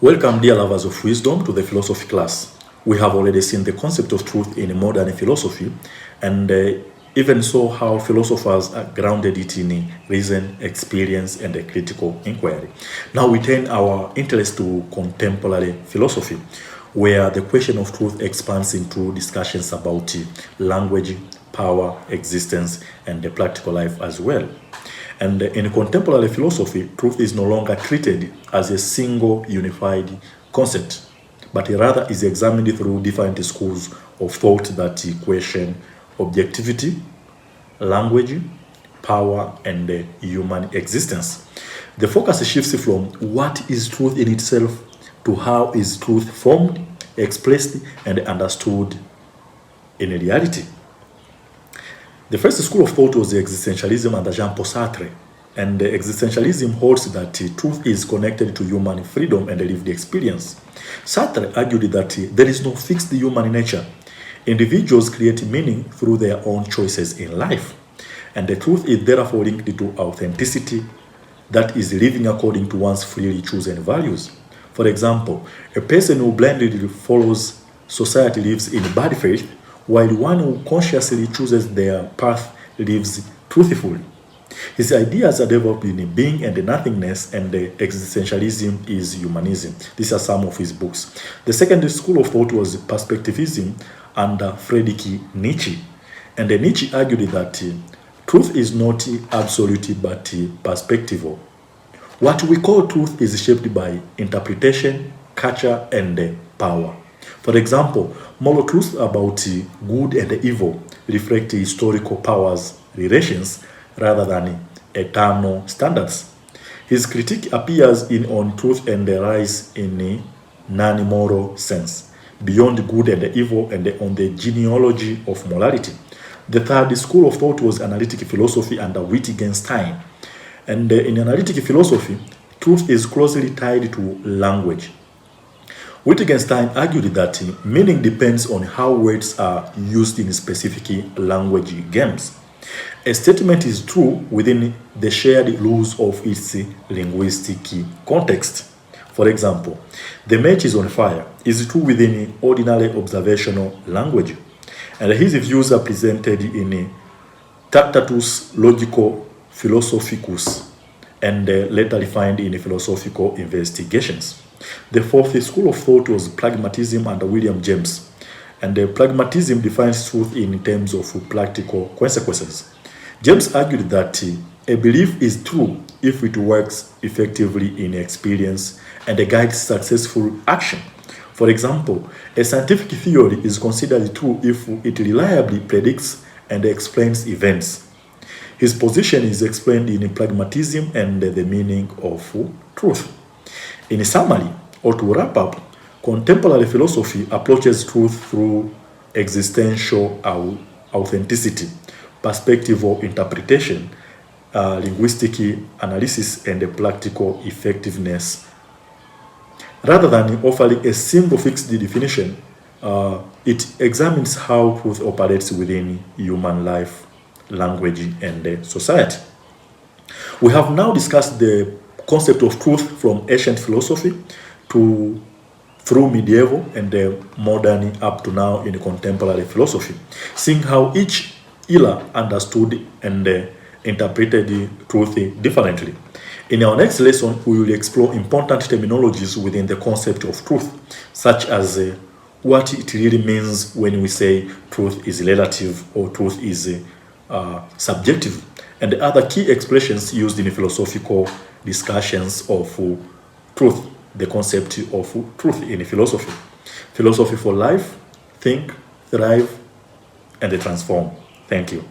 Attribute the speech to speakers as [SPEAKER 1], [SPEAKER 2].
[SPEAKER 1] Welcome, dear lovers of wisdom, to the philosophy class. We have already seen the concept of truth in modern philosophy, and even so how philosophers grounded it in reason, experience, and a critical inquiry. Now we turn our interest to contemporary philosophy, where the question of truth expands into discussions about language, power, existence, and the practical life as well. And in contemporary philosophy, truth is no longer treated as a single unified concept, but rather is examined through different schools of thought that question objectivity, language, power, and human existence. The focus shifts from what is truth in itself to how is truth formed, expressed, and understood in reality. The first school of thought was the existentialism under Jean-Paul Sartre. And the existentialism holds that truth is connected to human freedom and lived experience. Sartre argued that there is no fixed human nature. Individuals create meaning through their own choices in life. And the truth is therefore linked to authenticity, that is living according to one's freely chosen values. For example, a person who blindly follows society lives in bad faith, while one who consciously chooses their path lives truthfully. His ideas are developed in being and nothingness, and the existentialism is humanism. These are some of his books. The second school of thought was perspectivism under Friedrich Nietzsche. And Nietzsche argued that truth is not absolute but perspectival. What we call truth is shaped by interpretation, culture, and power. For example, moral truths about good and evil reflect historical powers relations rather than eternal standards. His critique appears in On Truth and the Rise in a non-moral sense, beyond good and evil, and on the genealogy of morality. The third school of thought was analytic philosophy under Wittgenstein. And in analytic philosophy, truth is closely tied to language. Wittgenstein argued that meaning depends on how words are used in specific language games. A statement is true within the shared rules of its linguistic context. For example, the match is on fire is true within ordinary observational language, and his views are presented in Tractatus Logico Philosophicus and later refined in philosophical investigations. The fourth school of thought was pragmatism under William James. And pragmatism defines truth in terms of practical consequences. James argued that a belief is true if it works effectively in experience and guides successful action. For example, a scientific theory is considered true if it reliably predicts and explains events. His position is explained in pragmatism and the meaning of truth. In summary, or to wrap up, contemporary philosophy approaches truth through existential authenticity, perspectival interpretation, linguistic analysis, and practical effectiveness. Rather than offering a single fixed definition, it examines how truth operates within human life, language, and society. We have now discussed the concept of truth from ancient philosophy through medieval and modern up to now in contemporary philosophy, seeing how each era understood and interpreted truth differently. In our next lesson, we will explore important terminologies within the concept of truth, such as what it really means when we say truth is relative or truth is subjective, and other key expressions used in philosophical discussions of truth, the concept of truth in philosophy. Philosophy for life: think, thrive, and transform. Thank you.